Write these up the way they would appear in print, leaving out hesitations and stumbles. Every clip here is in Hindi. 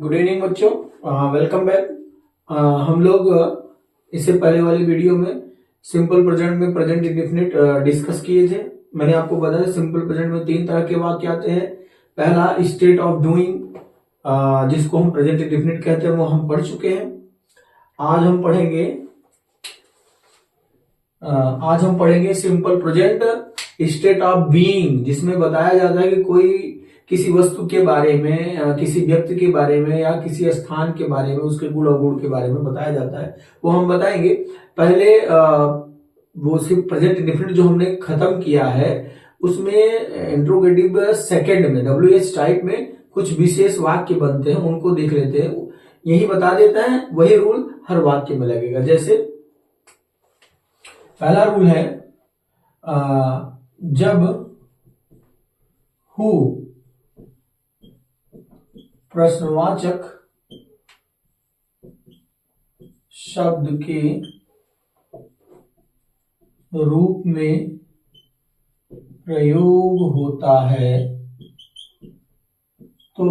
गुड इवनिंग बच्चों, वेलकम बैक। हम लोग इससे पहले वाले वीडियो में सिंपल प्रेजेंट में प्रेजेंट इंडेफिनिट डिस्कस किए थे। मैंने आपको बताया सिंपल प्रेजेंट में तीन तरह के वाक्य आते हैं। पहला स्टेट ऑफ डूइंग, जिसको हम प्रेजेंट इंडेफिनिट कहते हैं, वो हम पढ़ चुके हैं। आज हम पढ़ेंगे simple present state of being, जिसमें बताया जाता है कि कोई किसी वस्तु के बारे में, किसी व्यक्ति के बारे में या किसी स्थान के बारे में, उसके गुण अवगुण के बारे में बताया जाता है। वो हम बताएंगे। पहले वो सिर्फ प्रेजेंट इंडेफिनिट जो हमने खत्म किया है, उसमें इंट्रोगेटिव सेकंड में WH टाइप में कुछ विशेष वाक्य बनते हैं, उनको देख लेते हैं। यही बता देता है, वही रूल हर वाक्य में लगेगा। जैसे पहला रूल है, जब हु प्रश्नवाचक शब्द के रूप में प्रयोग होता है तो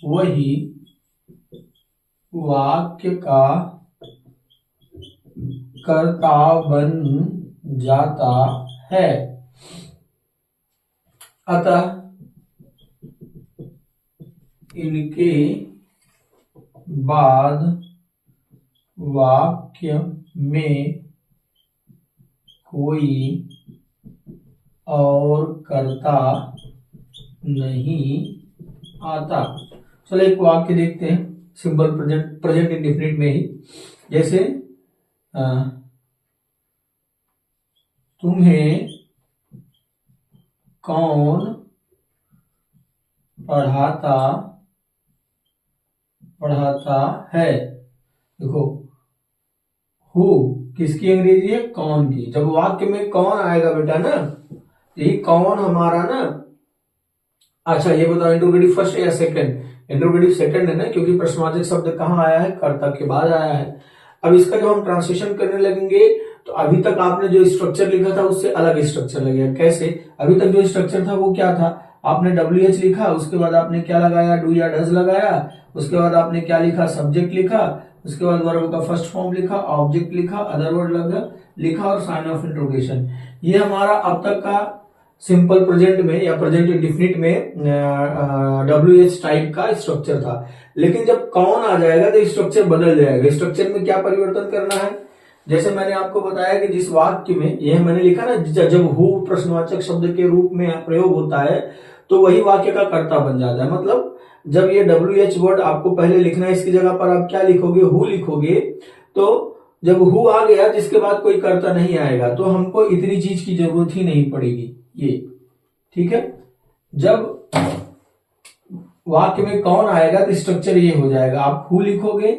वही वाक्य का कर्ता बन जाता है। अतः इनके बाद वाक्य में कोई और कर्ता नहीं आता। चलो एक वाक्य देखते हैं सिंपल प्रेजेंट इंडेफिनिट में ही। जैसे तुम्हें कौन पढ़ाता है। देखो, हु किसकी अंग्रेजी है? कौन की। जब वाक्य में कौन आएगा बेटा ना, यही कौन हमारा ना। अच्छा ये बताओ, इंट्रोगेटिव फर्स्ट या सेकंड? इंट्रोगेटिव सेकंड है ना, क्योंकि प्रश्नवाचक शब्द कहाँ आया है? कर्ता के बाद आया है। अब इसका जब हम ट्रांसलेशन करने लगेंगे तो अभी तक आपने जो स्ट्रक्चर लिखा था उससे अलग स्ट्रक्चर लगेगा। कैसे? अभी तक जो स्ट्रक्चर था वो क्या था? आपने WH लिखा, उसके बाद आपने क्या लगाया? डू या डज लगाया। उसके बाद आपने क्या लिखा? सब्जेक्ट लिखा। उसके बाद वर्ब का फर्स्ट फॉर्म लिखा, ऑब्जेक्ट लिखा, अदर वर्ड लिखा और साइन ऑफ इंट्रोगेशन। ये हमारा अब तक का सिंपल प्रेजेंट में या प्रेजेंट इंडेफिनिट में WH टाइप का स्ट्रक्चर था। लेकिन जब कौन आ जाएगा तो स्ट्रक्चर बदल जाएगा। स्ट्रक्चर में क्या परिवर्तन करना है? जैसे मैंने आपको बताया कि जिस वाक्य में, यह मैंने लिखा ना, जब हु प्रश्नवाचक शब्द के रूप में प्रयोग होता है तो वही वाक्य का कर्ता बन जाता है। मतलब जब ये WH वर्ड आपको पहले लिखना है, इसकी जगह पर आप क्या लिखोगे? हु लिखोगे। तो जब हु आ गया जिसके बाद कोई कर्ता नहीं आएगा तो हमको इतनी चीज की जरूरत ही नहीं पड़ेगी। ये ठीक है। जब वाक्य में कौन आएगा तो स्ट्रक्चर ये हो जाएगा। आप हु लिखोगे,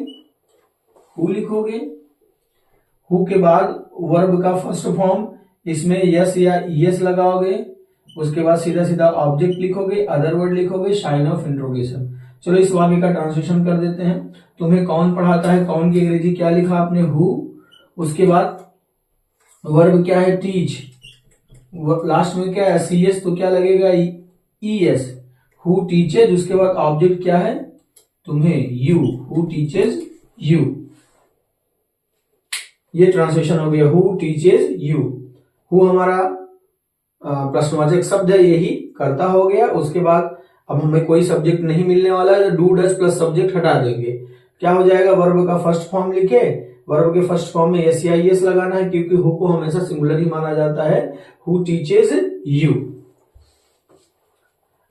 हु के बाद वर्ब का फर्स्ट फॉर्म, इसमें यस या ईएस लगाओगे। उसके बाद सीधा सीधा ऑब्जेक्ट लिखोगे, अदर वर्ड लिखोगे, साइन ऑफ इंट्रोगेशन। चलो इस वाक्य का ट्रांसलेशन कर देते हैं। तुम्हें कौन पढ़ाता है? कौन की अंग्रेजी क्या लिखा आपने? हु। उसके बाद वर्ब क्या है? टीच। लास्ट में क्या है? CS, तो क्या लगेगा? ES। Who teaches. उसके बाद ऑब्जेक्ट क्या है? तुम्हें, यू। Who teaches you. ये ट्रांसलेशन हो गया, हु टीचेज यू। हु हमारा प्रश्नवाचक शब्द है, यही कर्ता हो गया। उसके बाद अब हमें कोई सब्जेक्ट नहीं मिलने वाला है, डू डज प्लस सब्जेक्ट हटा देंगे। क्या हो जाएगा? वर्ब का फर्स्ट फॉर्म लिखे, वर्ब के फर्स्ट फॉर्म में एस या एस लगाना है, क्योंकि हु को हमेशा सिंगुलर ही माना जाता है। Who teaches you.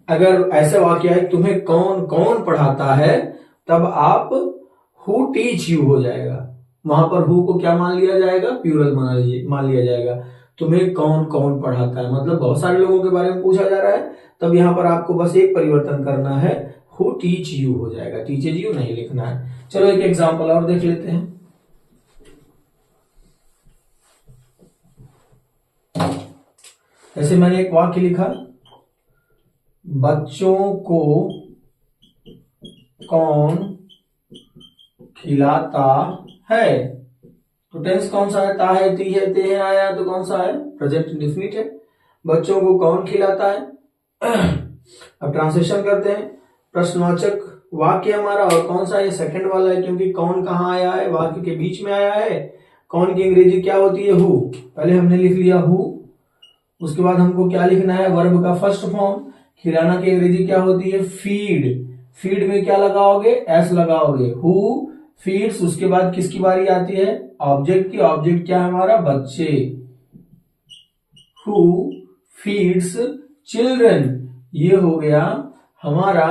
अगर ऐसे वाक्य है तुम्हें कौन कौन पढ़ाता है, तब आप हु टीच यू हो जाएगा। वहां पर हु को क्या मान लिया जाएगा? प्लूरल मान लिया जाएगा। तुम्हें कौन कौन पढ़ाता है, मतलब बहुत सारे लोगों के बारे में पूछा जा रहा है, तब यहां पर आपको बस एक परिवर्तन करना है, हु टीच यू हो जाएगा। टीचेज यू नहीं लिखना है। चलो एक एग्जांपल और देख लेते हैं। जैसे मैंने एक वाक्य लिखा, बच्चों को कौन खिलाता है। तो टेंस कौन सा है? ता है, ती है, ते है, आया। तो कौन सा है? प्रेजेंट इंडेफिनिट है। बच्चों को कौन खिलाता है। अब ट्रांसलेशन करते हैं। प्रश्नवाचक वाक्य हमारा, और कौन सा ये सेकंड वाला है, क्योंकि कौन कहाँ आया है, वाक्य के बीच में आया है। कौन की अंग्रेजी क्या होती है, हु। पहले हमने लिख लिया हु, उसके बाद हमको क्या लिखना है, वर्ब का फर्स्ट फॉर्म। खिलाना की अंग्रेजी क्या होती है, फीड। फीड में क्या लगाओगे, एस लगाओगे, हु फीड्स। उसके बाद किसकी बारी आती है, ऑब्जेक्ट की। ऑब्जेक्ट क्या है हमारा, बच्चे। हु फीड्स चिल्ड्रन, ये हो गया हमारा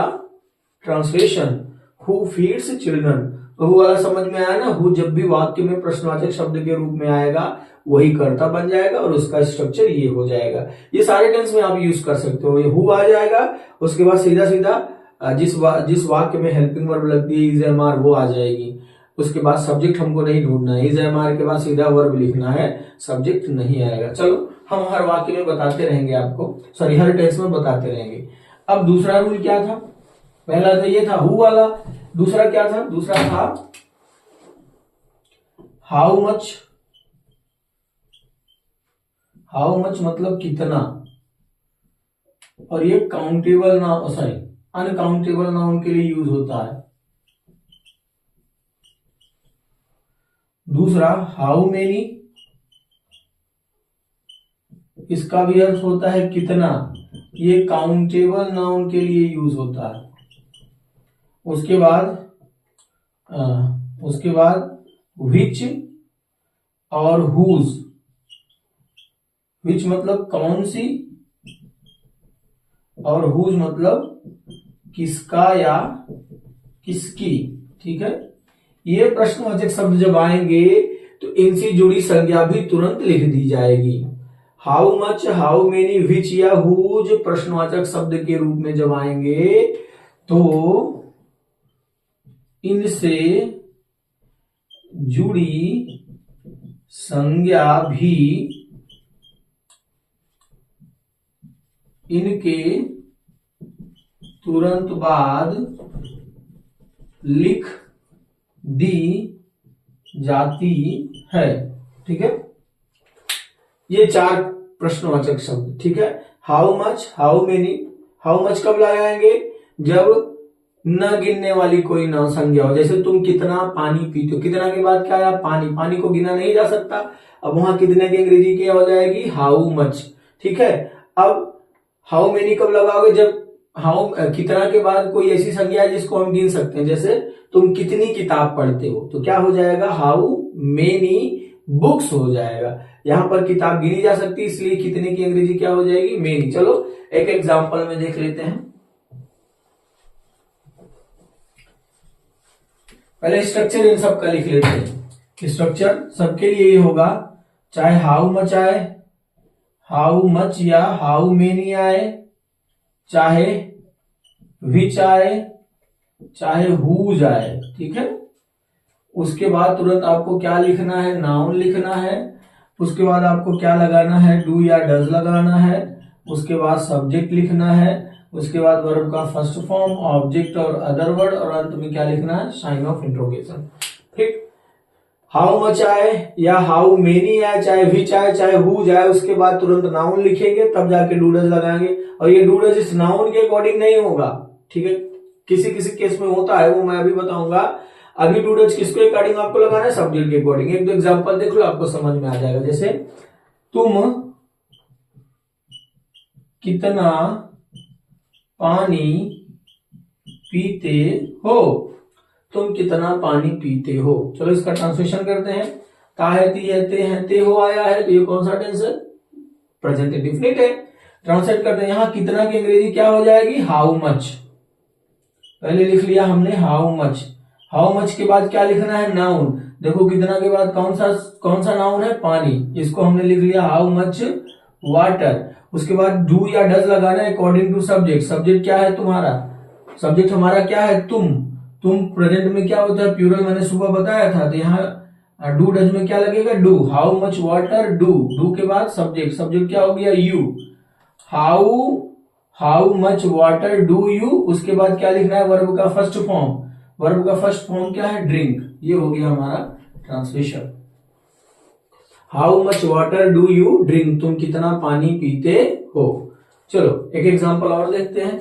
ट्रांसलेशन, हु फीड्स चिल्ड्रन। तो हु वाला समझ में आया ना। हु जब भी वाक्य में प्रश्नवाचक शब्द के रूप में आएगा वही कर्ता बन जाएगा और उसका स्ट्रक्चर ये हो जाएगा। ये सारे टेंस में आप यूज कर सकते हो। ये हु आ जाएगा, उसके बाद सीधा सीधा जिस वाक्य में हेल्पिंग वर्ब लगती है इज एम आर वो आ जाएगी। उसके बाद सब्जेक्ट हमको नहीं ढूंढना है, इज एम आर के बाद सीधा वर्ब लिखना है, सब्जेक्ट नहीं आएगा। चलो हम हर वाक्य में बताते रहेंगे आपको, सॉरी हर टेंस में बताते रहेंगे। अब दूसरा रूल क्या था, पहला तो ये था हु वाला, दूसरा क्या था, दूसरा था हाउ मच। हाउ मच मतलब कितना, और ये countable noun, sorry uncountable noun के लिए यूज होता है। दूसरा हाउ मेनी, इसका भी अर्थ होता है कितना, ये काउंटेबल नाउन के लिए यूज होता है। उसके बाद विच और हुज। विच मतलब कौन सी, और हुज मतलब किसका या किसकी। ठीक है, ये प्रश्नवाचक शब्द जब आएंगे तो इनसे जुड़ी संज्ञा भी तुरंत लिख दी जाएगी। हाउ मच, हाउ मेनी, विच या हुज प्रश्नवाचक शब्द के रूप में जब आएंगे तो इनसे जुड़ी संज्ञा भी इनके तुरंत बाद लिख दी जाती है। ठीक है, ये चार प्रश्नवाचक शब्द। ठीक है, how much, how many. How much कब लगाएंगे, जब न गिनने वाली कोई ना संज्ञा हो, जैसे तुम कितना पानी पीते हो, कितना के बाद क्या आया, पानी। पानी को गिना नहीं जा सकता, अब वहां कितने की अंग्रेजी क्या हो जाएगी, हाउ मच। ठीक है, अब हाउ मेनी कब लगाओगे, जब हाउ कितना के बाद कोई ऐसी संज्ञा है जिसको हम गिन सकते हैं, जैसे तुम कितनी किताब पढ़ते हो, तो क्या हो जाएगा, हाउ मेनी बुक्स हो जाएगा। यहां पर किताब गिनी जा सकती है, इसलिए कितने की अंग्रेजी क्या हो जाएगी, मेनी। चलो एक एग्जांपल में देख लेते हैं। पहले स्ट्रक्चर इन सब का लिख लेते हैं। स्ट्रक्चर सबके लिए ये होगा, चाहे हाउ मच आए, हाउ मच या हाउ मेनी आए, चाहे विच आए, चाहे हुज आए। ठीक है, उसके बाद तुरंत आपको क्या लिखना है, नाउन लिखना है। उसके बाद आपको क्या लगाना है, डू या डज लगाना है। उसके बाद सब्जेक्ट लिखना है। उसके बाद वर्ब का फर्स्ट फॉर्म, ऑब्जेक्ट और अदर वर्ड, और अंत में क्या लिखना है, साइन ऑफ इंट्रोगेशन। ठीक, हाउ मच आए या हाउ मेनी आए, चाहे विच आए, चाहे हुज आए, उसके बाद तुरंत नाउन लिखेंगे, तब जाके डू डज लगाएंगे। और ये डू डज इस नाउन के अकॉर्डिंग नहीं होगा। ठीक है, किसी किसी केस में होता है, वो मैं अभी बताऊंगा। अभी डू डज किसके अकॉर्डिंग आपको लगाना है, सब्जेक्ट के अकॉर्डिंग। एक दो एग्जांपल देख लो, आपको समझ में आ जाएगा। जैसे तुम कितना पानी पीते हो, तुम कितना पानी पीते हो। चलो इसका ट्रांसलेशन करते हैं। ताहती है, ते हैं, ते हो आया है, तो ये कौन सा टेंस है, प्रेजेंट इंडेफिनिट है। ट्रांसलेट करते हैं, यहां कितना की अंग्रेजी क्या हो जाएगी, हाउ मच। पहले लिख लिया हमने हाउ मच। हाउ मच के बाद क्या लिखना है, नाउन। देखो कितना के बाद कौन सा नाउन है, पानी। इसको हमने लिख लिया हाउ मच वाटर। उसके बाद डू या डज लगाना है अकॉर्डिंग टू सब्जेक्ट। सब्जेक्ट क्या है तुम्हारा, सब्जेक्ट हमारा क्या है, तुम। तुम प्रेजेंट में क्या होता है, प्लूरल, मैंने सुबह बताया था। तो यहाँ डू डज में क्या लगेगा, do. How much water, do. Do के बाद सब्जेक्ट, सब्जेक्ट क्या हो गया, you. How much water do you. उसके बाद क्या लिखना है, वर्ब का फर्स्ट फॉर्म। वर्ब का फर्स्ट फॉर्म क्या है, ड्रिंक। ये हो गया हमारा translation. How much water do you drink, तुम कितना पानी पीते हो। चलो एक एग्जांपल और देखते हैं,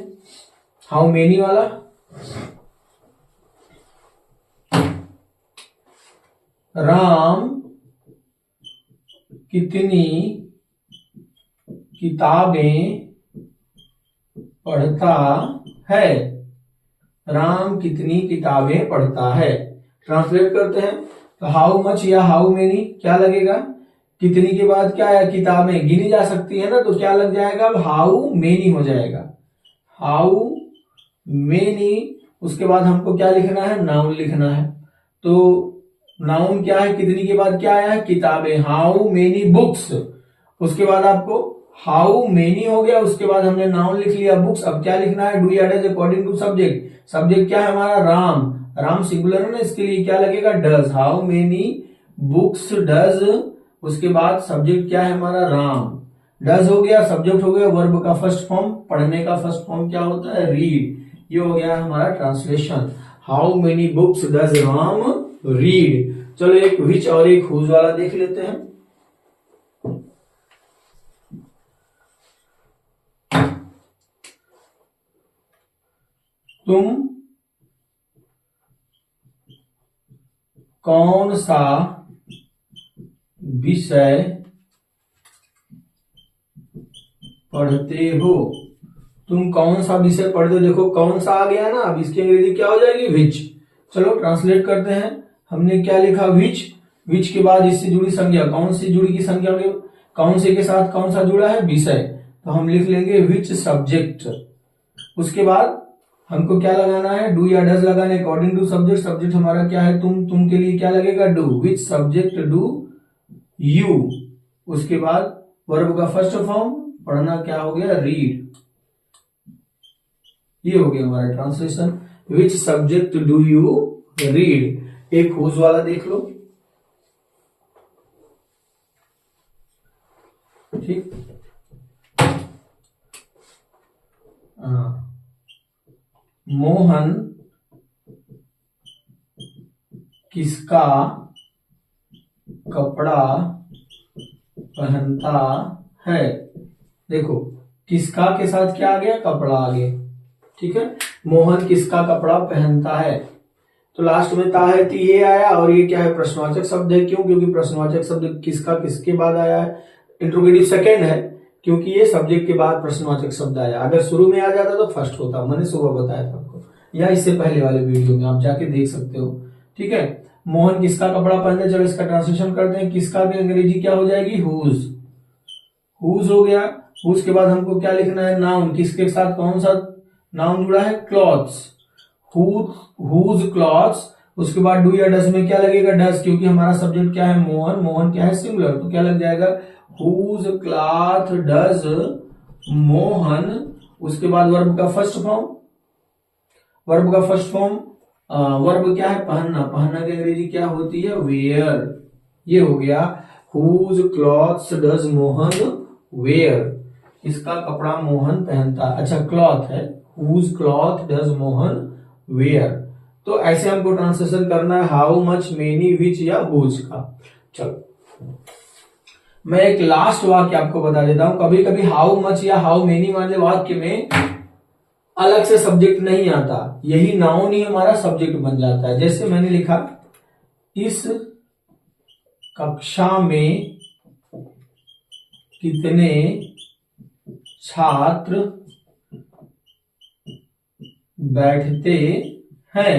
हाउ मेनी वाला। राम कितनी किताबें पढ़ता है। राम कितनी किताबें पढ़ता है। ट्रांसलेट करते हैं तो हाउ मच या हाउ मेनी क्या लगेगा, कितनी के बाद क्या है, किताबें गिनी जा सकती है ना, तो क्या लग जाएगा, हाउ मेनी हो जाएगा, हाउ मेनी। उसके बाद हमको क्या लिखना है, नाउन लिखना है। तो नाउन क्या है, कितनी के बाद क्या आया है, किताबें, हाउ मेनी बुक्स। उसके बाद आपको हाउ मेनी हो गया, उसके बाद हमने नाउन लिख लिया बुक्स। अब क्या लिखना है, डू या does according to subject. Subject क्या है हमारा, राम, राम सिंगुलर है ना, इसके लिए क्या लगेगा, does. How many books does, उसके बाद सब्जेक्ट क्या है हमारा, राम। डज हो गया, सब्जेक्ट हो गया, वर्ब का फर्स्ट फॉर्म, पढ़ने का फर्स्ट फॉर्म क्या होता है, रीड। ये हो गया हमारा translation, how many books does Ram read. चलो एक विच और एक हुज वाला देख लेते हैं। तुम कौन सा विषय पढ़ते हो। तुम कौन सा विषय पढ़ते हो, देखो कौन सा आ गया ना, अब इसकी अंग्रेजी क्या हो जाएगी, विच। चलो ट्रांसलेट करते हैं। हमने क्या लिखा, विच। विच के बाद इससे जुड़ी संज्ञा, कौन सी जुड़ी की संज्ञा होगी, कौन से के साथ कौन सा जुड़ा है, विषय। तो हम लिख लेंगे विच सब्जेक्ट। उसके बाद हमको क्या लगाना है, डू या डज लगाना है अकॉर्डिंग टू सब्जेक्ट। सब्जेक्ट हमारा क्या है, तुम के लिए क्या लगेगा, do. Which subject do you. उसके बाद वर्ब का फर्स्ट फॉर्म, पढ़ना क्या हो गया, रीड। ये हो गया हमारा translation, which subject do you read. एक हुज वाला देख लो, ठीक। मोहन किसका कपड़ा पहनता है। देखो किसका के साथ क्या आ गया, कपड़ा आ गया, ठीक है। मोहन किसका कपड़ा पहनता है, तो लास्ट में ता है ती ये आया, और ये क्या है, प्रश्नवाचक शब्द है। क्यों, क्योंकि प्रश्नवाचक शब्द किसका किसके बाद आया है, इंट्रोगेटिव सेकंड है, क्योंकि ये सब्जेक्ट के बाद प्रश्नवाचक शब्द आया। अगर शुरू में आ जाता तो फर्स्ट होता, मैंने सुबह बताया था आपको, या इससे पहले वाले वीडियो में आप जाके देख सकते हो, ठीक है। मोहन किसका कपड़ा पहनते, चलो इसका ट्रांसलेशन करते हैं। किसका की अंग्रेजी क्या हो जाएगी, हुज। हुज हो गया। हुज के बाद हमको क्या लिखना है, नाउन। किसके साथ कौन सा नाउन जुड़ा है, क्लॉथ्स। Whose clothes. उसके बाद डू या डज में क्या लगेगा, डज, क्योंकि हमारा सब्जेक्ट क्या है, मोहन। मोहन क्या है, सिंगुलर, तो क्या लग जाएगा, हुज क्लॉथ डज मोहन। उसके बाद वर्ब का फर्स्ट फॉर्म, वर्ब का फर्स्ट फॉर्म, वर्ब क्या है, पहनना। पहनना की अंग्रेजी क्या होती है, वेयर। ये हो गया, whose clothes does Mohan wear. इसका कपड़ा मोहन पहनता, अच्छा क्लॉथ है, whose cloth does Mohan wear. तो ऐसे हमको ट्रांसलेशन करना है, हाउ मच मेनी विच या हुज का। चलो मैं एक लास्ट वाक्य आपको बता देता हूं। कभी कभी हाउ मच या हाउ मेनी वाले वाक्य में अलग से सब्जेक्ट नहीं आता, यही नाउन ही हमारा सब्जेक्ट बन जाता है। जैसे मैंने लिखा, इस कक्षा में कितने छात्र बैठते हैं।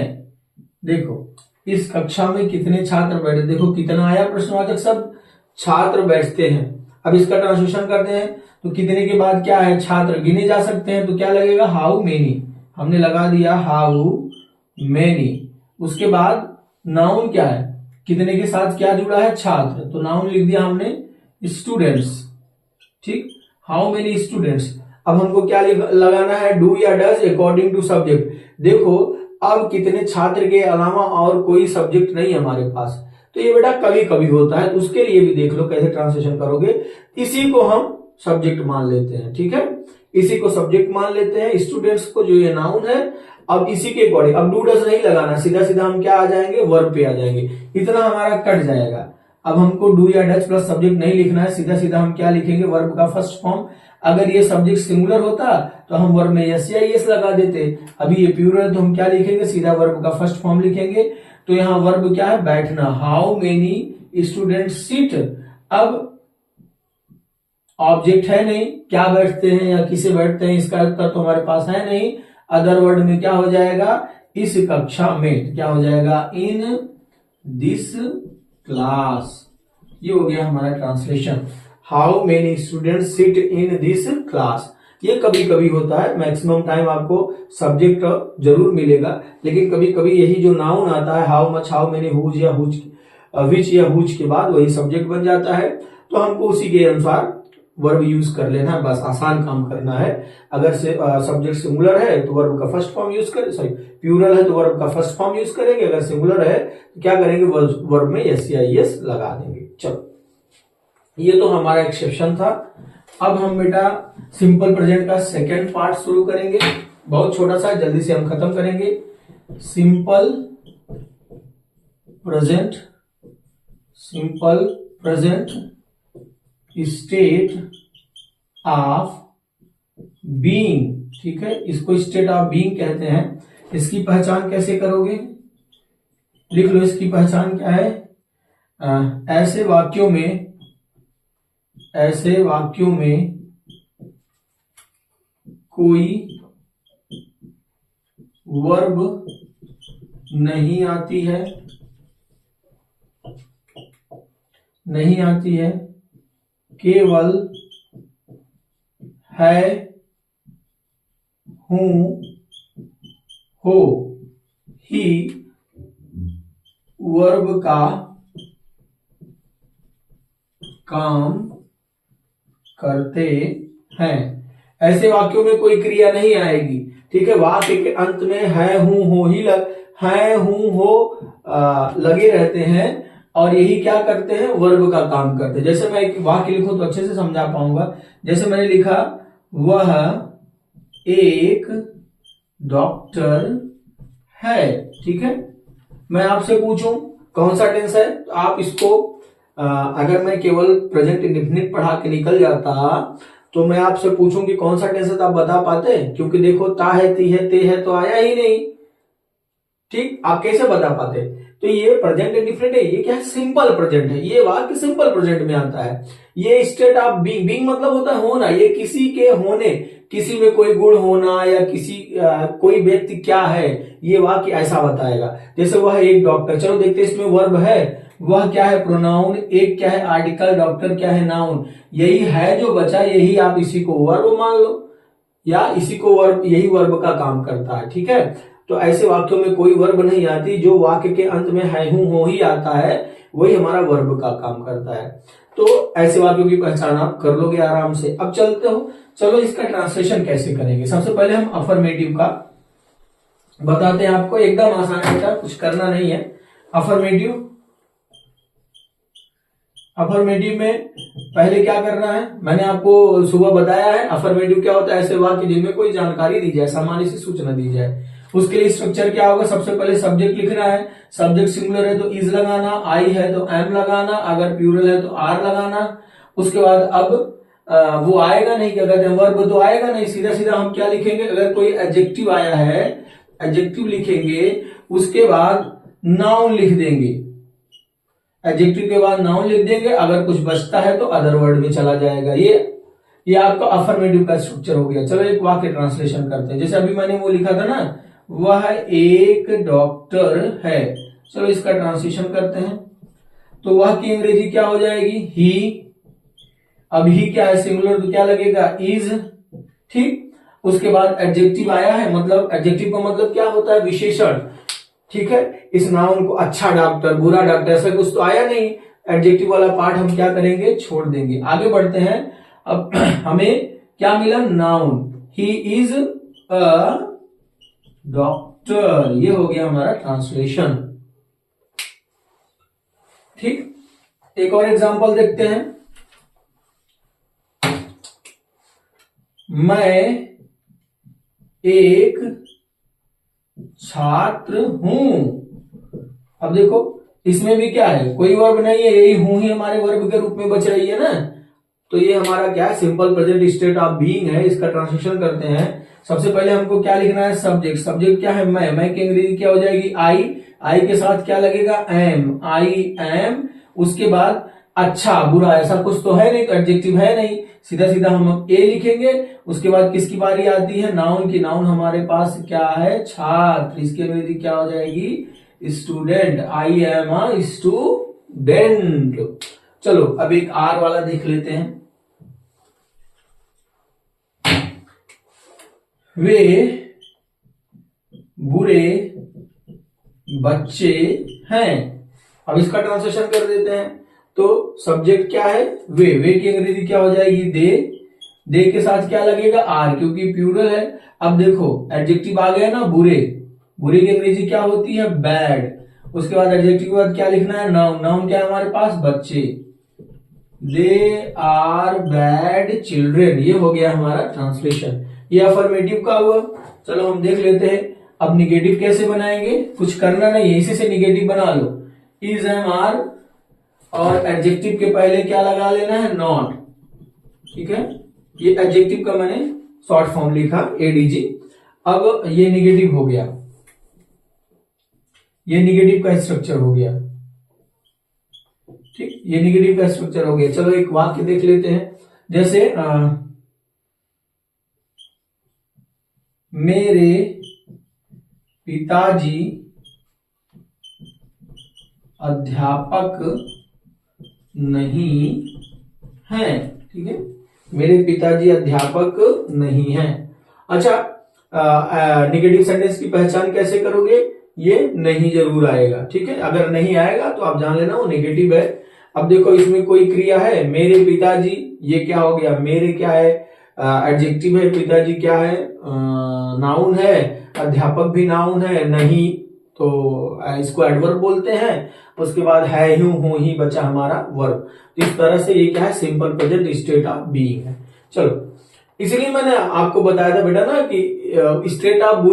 देखो इस कक्षा में कितने छात्र बैठे, देखो कितना आया प्रश्नवाचक शब्द, छात्र बैठते हैं। अब इसका ट्रांसलेशन करते हैं, तो कितने के बाद क्या है, छात्र गिने जा सकते हैं, तो क्या लगेगा, हाउ मेनी। हमने लगा दिया हाउ मेनी। उसके बाद नाउन क्या है, कितने के साथ क्या जुड़ा है, छात्र, तो नाउन लिख दिया हमने स्टूडेंट्स, ठीक। How many students. अब हमको क्या लगाना है, डू या डज अकॉर्डिंग टू सब्जेक्ट। देखो अब कितने छात्र के अलावा और कोई सब्जेक्ट नहीं हमारे पास, तो ये बेटा कभी कभी होता है, उसके लिए भी देख लो कैसे ट्रांसलेशन करोगे। इसी को हम सब्जेक्ट मान लेते हैं, ठीक है, इसी को सब्जेक्ट मान लेते हैं, स्टूडेंट्स को, जो ये नाउन है। अब इसी के अकॉर्डिंग, अब डू डज नहीं लगाना, सीधा सीधा हम क्या आ जाएंगे, वर्ब पे आ जाएंगे, इतना हमारा कट जाएगा। अब हमको डू या डज प्लस सब्जेक्ट नहीं लिखना है, सीधा सीधा हम क्या लिखेंगे, वर्ब का फर्स्ट फॉर्म। अगर ये सब्जेक्ट सिंगुलर होता तो हम वर्ब में यस या यस लगा देते, अभी ये प्लूरल है तो हम क्या लिखेंगे, सीधा वर्ब का फर्स्ट फॉर्म लिखेंगे। तो यहाँ वर्ब क्या है, बैठना। हाउ मेनी स्टूडेंट सिट, अब ऑब्जेक्ट है नहीं, क्या बैठते हैं या किसे बैठते हैं, इसका उत्तर तो हमारे पास है नहीं। अदर वर्ड में क्या हो जाएगा, इस कक्षा में, क्या हो जाएगा, इन दिस क्लास। ये हो गया हमारा translation. How many student sit in this class. ये कभी कभी होता है, मैक्सिमम टाइम आपको सब्जेक्ट जरूर मिलेगा, लेकिन कभी कभी यही जो नाउन आता है, how much, how many, whose या हुज, विच या हुज के बाद वही सब्जेक्ट बन जाता है। तो हमको उसी के अनुसार वर्ब यूज कर लेना है, बस आसान काम करना है। अगर सब्जेक्ट सिंगुलर है तो वर्ब का फर्स्ट फॉर्म यूज करें, सॉरी प्लूरल है तो वर्ब का फर्स्ट फॉर्म यूज करेंगे। अगर सिंगुलर है तो क्या करेंगे, वर्ब में एस या एस लगा देंगे। चलो, ये तो हमारा एक्सेप्शन था। अब हम बेटा सिंपल प्रेजेंट का सेकेंड पार्ट शुरू करेंगे, बहुत छोटा सा, जल्दी से हम खत्म करेंगे। Simple present, simple present state of being, ठीक है, इसको स्टेट ऑफ बीइंग कहते हैं। इसकी पहचान कैसे करोगे, लिख लो, इसकी पहचान क्या है। ऐसे वाक्यों में कोई वर्ब नहीं आती है, केवल है, हूं, हो, ही वर्ब का काम करते हैं। ऐसे वाक्यों में कोई क्रिया नहीं आएगी, ठीक है। वाक्य के अंत में है, हूं, हो, ही है, हूं, हो लगे रहते हैं और यही क्या करते हैं, वर्ब का काम करते हैं। जैसे मैं एक वाक्य लिखूं तो अच्छे से समझा पाऊंगा। जैसे मैंने लिखा, वह एक डॉक्टर है, ठीक है। मैं आपसे पूछूं कौन सा टेंस है, तो आप इसको अगर मैं केवल प्रेजेंट इंडेफिनिट पढ़ा के निकल जाता तो मैं आपसे पूछूं कि कौन सा टेंस है, तो आप बता पाते, क्योंकि देखो ता है, ती है, ते है, तो आया ही नहीं, ठीक। आप कैसे बता पाते। तो ये प्रेजेंट इंडेफिनिट है, ये क्या है, सिंपल प्रेजेंट है। ये वाक्य सिंपल प्रेजेंट में आता है। ये स्टेट ऑफ बीइंग, बीइंग मतलब होता है होना, ये किसी के होने, किसी में कोई गुण होना या कोई व्यक्ति क्या है, ये वाक्य ऐसा बताएगा। जैसे वह एक डॉक्टर, चलो देखते हैं, इसमें वर्ब है, वह क्या है, प्रोनाउन, एक क्या है, आर्टिकल, डॉक्टर क्या है, नाउन। यही है जो बचा, यही आप इसी को वर्ब मान लो, या इसी को वर्ब, यही वर्ब का काम करता है, ठीक है। तो ऐसे वाक्यों में कोई वर्ब नहीं आती, जो वाक्य के अंत में है, हूं, हो ही आता है, वही हमारा वर्ब का काम करता है। तो ऐसे वाक्यों की पहचान आप कर लोगे आराम से। अब चलते हो, चलो इसका ट्रांसलेशन कैसे करेंगे। सबसे पहले हम अफर्मेटिव का बताते हैं आपको, एकदम आसान है, कुछ करना नहीं है। अफर्मेटिव में पहले क्या करना है, मैंने आपको सुबह बताया है। अफर्मेटिव क्या होता है, ऐसे वाक्य जिनमें कोई जानकारी दी जाए, सामान्य सी सूचना दी जाए। उसके लिए स्ट्रक्चर क्या होगा, सबसे पहले सब्जेक्ट लिखना है। सब्जेक्ट सिंगुलर है तो इज लगाना, आई है तो एम लगाना, अगर प्लूरल है तो आर लगाना। उसके बाद अब वो आएगा नहीं, क्या कहते हैं, वर्ब तो आएगा नहीं, सीधा सीधा हम क्या लिखेंगे, अगर कोई एडजेक्टिव आया है, एडजेक्टिव लिखेंगे, उसके बाद नाउन लिख देंगे। एडजेक्टिव के बाद नाउन लिख देंगे, अगर कुछ बचता है तो अदर वर्ड में चला जाएगा। ये आपका अफर्मेटिव का स्ट्रक्चर हो गया। चलो एक वाक्य ट्रांसलेशन करते हैं। जैसे अभी मैंने वो लिखा था ना, वह एक डॉक्टर है। चलो इसका ट्रांसलेशन करते हैं। तो वह की अंग्रेजी क्या हो जाएगी, ही। अब ही क्या है, सिंगुलर, तो क्या लगेगा, इज, ठीक। उसके बाद एडजेक्टिव आया है, मतलब एडजेक्टिव का मतलब क्या होता है, विशेषण, ठीक है। इस नाउन को अच्छा डॉक्टर, बुरा डॉक्टर, ऐसा कुछ तो आया नहीं। एडजेक्टिव वाला पार्ट हम क्या करेंगे, छोड़ देंगे। आगे बढ़ते हैं। अब हमें क्या मिला, noun, he is a doctor. ये हो गया हमारा ट्रांसलेशन, ठीक। एक और एग्जांपल देखते हैं। मैं एक छात्र हूं। अब देखो इसमें भी क्या है, कोई वर्ब नहीं है, यही हूं ही हमारे वर्ब के रूप में बच रही है ना। तो ये हमारा क्या है, simple present state of being है। इसका ट्रांसलेशन करते हैं। सबसे पहले हमको क्या लिखना है, सब्जेक्ट। सब्जेक्ट क्या है, मैं की अंग्रेजी क्या हो जाएगी, आई। आई के साथ क्या लगेगा, एम, आई एम, उसके बाद अच्छा बुरा ऐसा कुछ तो है नहीं, तो एडजेक्टिव है नहीं, सीधा सीधा हम ए लिखेंगे। उसके बाद किसकी बारी आती है, नाउन की। नाउन हमारे पास क्या है, छात्र, इसकी अंग्रेजी क्या हो जाएगी, student. I am a student. चलो अब एक आर वाला देख लेते हैं। वे बुरे बच्चे हैं। अब इसका ट्रांसलेशन कर देते हैं। तो सब्जेक्ट क्या है, वे की अंग्रेजी क्या हो जाएगी, दे के साथ क्या लगेगा, आर, क्योंकि प्लूरल है। अब देखो एडजेक्टिव आ गया ना, बुरे की अंग्रेजी क्या होती है, बैड। उसके बाद एडजेक्टिव के बाद क्या लिखना है, नाउन। नाउन क्या है हमारे पास, बच्चे। दे आर बैड चिल्ड्रेन, ये हो गया हमारा ट्रांसलेशन। ये अफर्मेटिव का हुआ। चलो हम देख लेते हैं अब निगेटिव कैसे बनाएंगे। कुछ करना नहीं है, इसी से निगेटिव बना लो। इज एम आर और एडजेक्टिव के पहले क्या लगा लेना है, नॉट। ठीक है, ये एडजेक्टिव का मैंने शॉर्ट फॉर्म लिखा, एडीजी। अब ये निगेटिव हो गया, ये निगेटिव का स्ट्रक्चर हो गया। ठीक, ये निगेटिव का स्ट्रक्चर हो गया। चलो एक वाक्य देख लेते हैं। जैसे मेरे पिताजी अध्यापक नहीं हैं। ठीक है, मेरे पिताजी अध्यापक नहीं हैं। अच्छा, निगेटिव सेंटेंस की पहचान कैसे करोगे, ये नहीं जरूर आएगा। ठीक है, अगर नहीं आएगा तो आप जान लेना वो नेगेटिव है। अब देखो इसमें कोई क्रिया है, मेरे पिताजी, ये क्या हो गया, मेरे क्या है, एडजेक्टिव है, पिताजी क्या है, नाउन है, अध्यापक भी नाउन है, नहीं तो इसको एडवर्ब बोलते हैं। उसके बाद है, हूं ही बचा हमारा वर्ब। इस तरह से ये क्या है, simple present state of being है। चलो, इसलिए मैंने आपको बताया था बेटा ना कि स्टेट ऑफ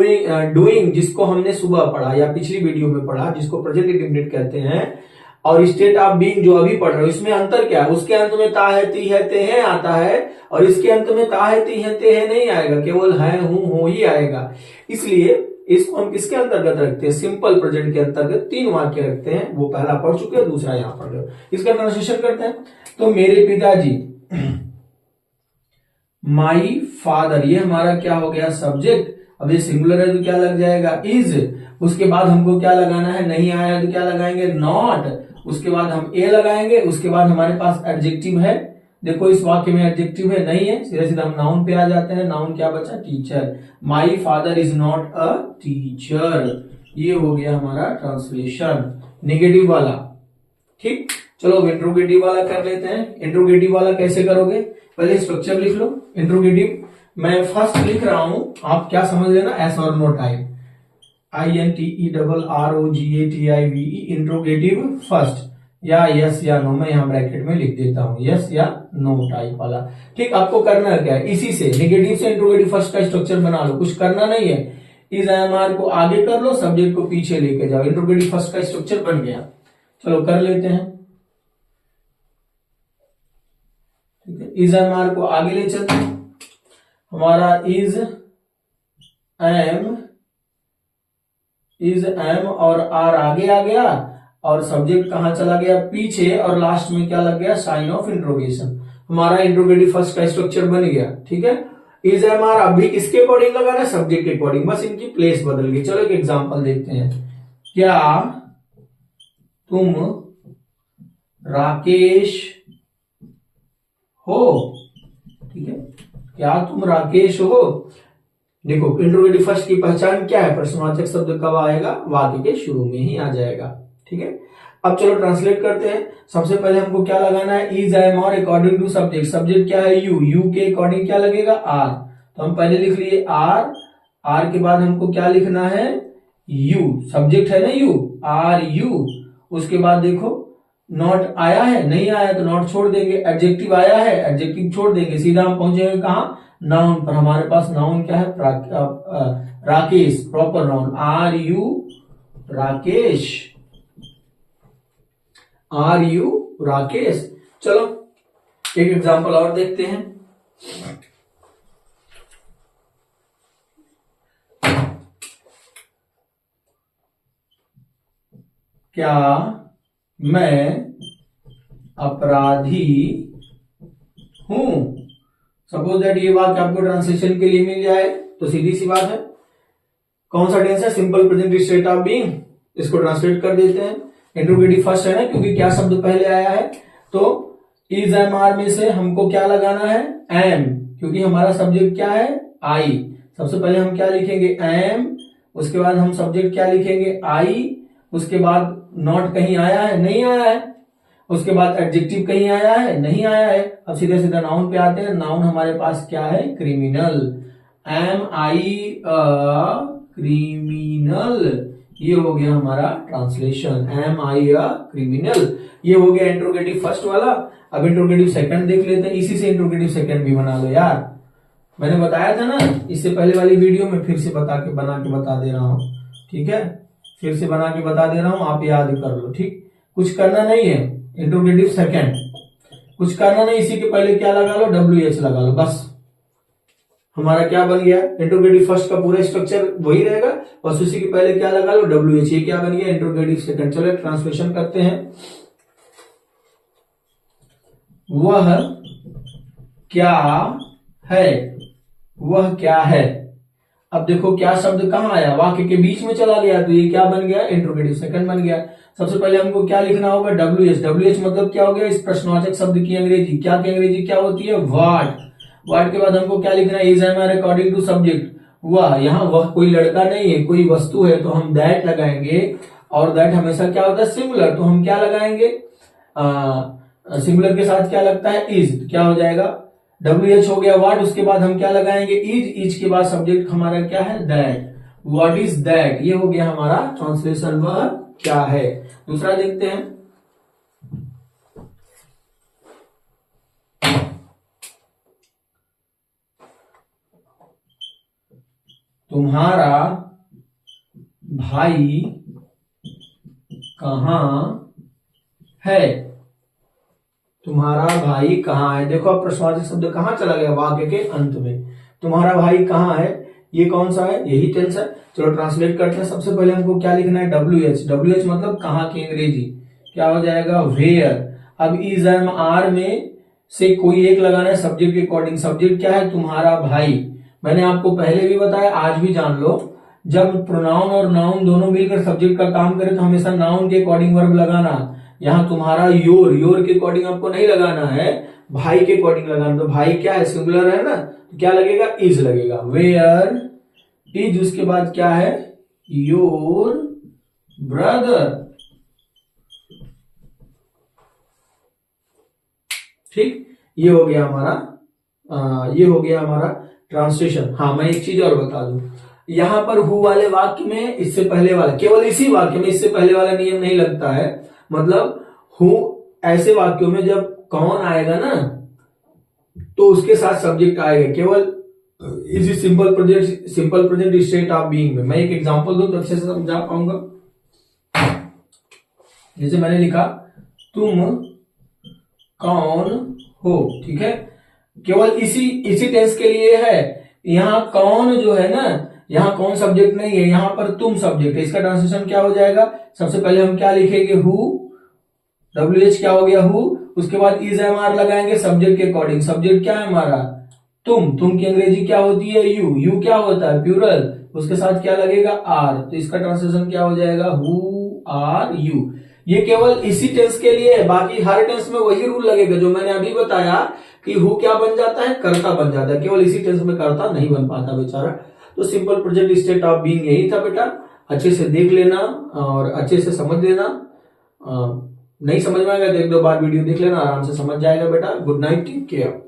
डूइंग जिसको हमने सुबह पढ़ा या पिछली वीडियो में पढ़ा, जिसको प्रेजेंट इंडेफिनिट कहते हैं, और स्टेट ऑफ बीइंग जो अभी पढ़ रहे हो, इसमें अंतर क्या है, उसके अंत में ता है, ती है, ते है आता है, और इसके अंत में ता है, ती है, ते है नहीं आएगा, केवल है, हूं, हो ही आएगा। इसलिए इसको हम किसके अंतर्गत रखते हैं, सिंपल प्रेजेंट के अंतर्गत 3 वाक्य रखते हैं। वो पहला पढ़ चुके हैं, दूसरा यहां पढ़ रहे हो। इसका ट्रांसलेशन करते हैं। तो मेरे पिताजी, माई फादर, ये हमारा क्या हो गया, सब्जेक्ट। अब ये सिंगुलर है तो क्या लग जाएगा, इज। उसके बाद हमको क्या लगाना है, नहीं आया तो क्या लगाएंगे, नॉट। उसके बाद हम ए लगाएंगे। उसके बाद हमारे पास एडजेक्टिव है। देखो इस वाक्य में एडजेक्टिव है, नहीं है, सीधे सीधा हम नाउन पे आ जाते हैं। नाउन क्या बचा, teacher. My father is not a teacher. ये हो गया हमारा ट्रांसलेशन निगेटिव वाला। ठीक, चलो इंट्रोगेटिव वाला कर लेते हैं। इंट्रोगेटिव वाला कैसे करोगे, पहले स्ट्रक्चर लिख लो। इंट्रोगेटिव मैं फर्स्ट लिख रहा हूं, आप क्या समझ लेना, एस और no type, INTERROGATIVE, interrogative first, या यस या नो, मैं यहां ब्रैकेट में लिख देता हूं, यस या नो टाइप वाला। ठीक, आपको करना क्या है, इसी से निगेटिव से इंट्रोगेटिव फर्स्ट का स्ट्रक्चर बना लो, कुछ करना नहीं है। इस IMR को आगे कर लो, सब्जेक्ट को पीछे लेके जाओ, इंट्रोगेटिव फर्स्ट का स्ट्रक्चर बन गया। चलो कर लेते हैं। ठीक है, इज IMR को आगे ले चलते हैं। हमारा इज एम और आर आगे आ गया, और सब्जेक्ट कहां चला गया, पीछे, और लास्ट में क्या लग गया, साइन ऑफ इंट्रोगेशन। हमारा इंट्रोगेटिव फर्स्ट का स्ट्रक्चर बन गया। ठीक है, इज एम आर अभी किसके अकॉर्डिंग लगाना है, सब्जेक्ट के अकॉर्डिंग, बस इनकी प्लेस बदल गई। चलो एक एग्जांपल देखते हैं। क्या तुम राकेश हो। ठीक है, क्या तुम राकेश हो। देखो इंट्रोगेटिव फर्स्ट की पहचान क्या है, प्रश्नवाचक शब्द कब आएगा, वाक्य के शुरू में ही आ जाएगा। ठीक है, अब चलो ट्रांसलेट करते हैं। सबसे पहले हमको क्या लगाना है, इज एम और अकॉर्डिंग टू सब्जेक्ट। सब्जेक्ट क्या है, यू के अकॉर्डिंग क्या लगेगा, आर। तो हम पहले लिख लिए आर के बाद हमको क्या लिखना है, यू, सब्जेक्ट है ना यू, आर यू। उसके बाद देखो नॉट आया है, नहीं आया तो नॉट छोड़ देंगे, एडजेक्टिव आया है, एडजेक्टिव छोड़ देंगे, सीधा हम पहुंचेंगे कहां, नाउन पर। हमारे पास नाउन क्या है, Rakesh, proper noun, are you Rakesh, are you Rakesh. चलो एक एग्जांपल और देखते हैं। क्या मैं अपराधी हूं। सपोज दैट ये वाक्य आपको ट्रांसलेशन के लिए मिल जाए तो सीधी सी बात है, कौन सा टेंस है, simple present state of being, इसको ट्रांसलेट कर देते हैं। इंट्रोगेटिव फर्स्ट है ना, क्योंकि क्या शब्द पहले आया है, तो इज एम आर में से हमको क्या लगाना है, एम, क्योंकि हमारा सब्जेक्ट क्या है, आई। सबसे पहले हम क्या लिखेंगे, एम, उसके बाद हम सब्जेक्ट क्या लिखेंगे, आई, उसके बाद नॉट कहीं आया है, नहीं आया है, उसके बाद एडजेक्टिव कहीं आया है, नहीं आया है। अब सीधे सीधा नाउन पे आते हैं। नाउन हमारे पास क्या है, क्रिमिनल, एम आई क्रिमिनल, ये हो गया हमारा translation, am I a criminal. ये हो गया इंट्रोगेटिव फर्स्ट वाला। अब इंट्रोगेटिव सेकंड देख लेते हैं, इसी से इंट्रोगेटिव सेकंड भी बना लो यार, मैंने बताया था ना इससे पहले वाली वीडियो में, फिर से बना के बता दे रहा हूं, ठीक है, फिर से बना के बता दे रहा हूं, आप याद कर लो, ठीक, कुछ करना नहीं है। इंट्रोगेटिव सेकंड कुछ करना नहीं, इसी के पहले क्या लगा लो, WH लगा लो, बस हमारा क्या बन गया, इंट्रोगेटिव फर्स्ट का पूरा स्ट्रक्चर वही रहेगा, बस उसी के पहले क्या लगा लो, WH, ये क्या बन गया, इंट्रोगेटिव सेकंड। चलो ट्रांसलेशन करते हैं। वह क्या है, वह क्या है। अब देखो क्या शब्द कहां आया, वाक्य के बीच में चला गया, तो ये क्या बन गया, इंट्रोगेटिव सेकंड बन गया। सबसे पहले हमको क्या लिखना होगा, WH। WH मतलब क्या हो गया, इस प्रश्नवाचक शब्द की अंग्रेजी, क्या की अंग्रेजी क्या होती है, व्हाट। व्हाट के बाद हमको क्या लिखना है, is am are according to subject, वह, यहाँ वह कोई लड़का नहीं है, कोई वस्तु है, तो हम दैट लगाएंगे, और दैट हमेशा क्या होता है, सिंगुलर, तो हम क्या लगाएंगे, सिंगुलर के साथ क्या लगता है, इज, तो क्या हो जाएगा, WH हो गया व्हाट, उसके बाद हम क्या लगाएंगे, इज के बाद सब्जेक्ट हमारा क्या है, दैट, व्हाट इज दैट, ये हो गया हमारा ट्रांसलेशन, वह क्या है। दूसरा देखते हैं, तुम्हारा भाई कहां है, तुम्हारा भाई कहां है। देखो अब प्रश्नवाचक शब्द कहां चला गया, वाक्य के अंत में, तुम्हारा भाई कहां है, ये कौन सा है, यही टेंस है। चलो ट्रांसलेट करते हैं। सबसे पहले हमको क्या लिखना है, WH। WH मतलब कहां की अंग्रेजी, क्या हो जाएगा, वेयर। अब इज एम आर में से कोई एक लगाना है सब्जेक्ट के अकॉर्डिंग, सब्जेक्ट क्या है, तुम्हारा भाई। मैंने आपको पहले भी बताया, आज भी जान लो, जब प्रोनाउन और नाउन दोनों मिलकर सब्जेक्ट का काम करे तो हमेशा नाउन के अकॉर्डिंग वर्ब लगाना। यहाँ तुम्हारा योर के अकॉर्डिंग आपको नहीं लगाना है, भाई के अकॉर्डिंग लगाना। तो भाई क्या है, सिंगुलर है ना, तो क्या लगेगा, इज लगेगा, वेयर इज, उसके बाद क्या है, योर ब्रदर, ठीक, ये हो गया हमारा ट्रांसलेशन। हाँ, मैं एक चीज और बता दूं, यहां पर हु वाले वाक्य में इससे पहले वाला, केवल इसी वाक्य में इससे पहले वाला नियम नहीं लगता है। मतलब हु ऐसे वाक्यों में जब कौन आएगा ना, तो उसके साथ सब्जेक्ट आएगा, केवल इसी simple present state of being में। मैं एक एग्जांपल दूं तो अच्छे से समझा पाऊंगा। जैसे मैंने लिखा, तुम कौन हो, ठीक है, केवल इसी टेंस के लिए है। यहाँ कौन जो है ना, यहाँ कौन सब्जेक्ट नहीं है, यहाँ पर तुम सब्जेक्ट है। इसका ट्रांसलेशन क्या हो जाएगा, सबसे पहले हम क्या लिखेंगे, हु, WH क्या हो गया, हु, उसके बाद इज एम आर लगाएंगे सब्जेक्ट के अकॉर्डिंग। सब्जेक्ट क्या है हमारा, तुम की अंग्रेजी क्या होती है, यू क्या होता है, प्लूरल, उसके साथ क्या लगेगा, आर, तो इसका ट्रांसलेशन क्या हो जाएगा, हु आर यू। ये केवल इसी टेंस के लिए है, बाकी हर टेंस में वही रूल लगेगा जो मैंने अभी बताया कि हु क्या बन जाता है, कर्ता बन जाता है, केवल इसी टेंस में कर्ता नहीं बन पाता बेचारा। तो simple present state of being यही था बेटा, अच्छे से देख लेना और अच्छे से समझ लेना। नहीं समझ में आएगा तो एक दो बार वीडियो देख लेना, आराम से समझ जाएगा बेटा। Good night, take care.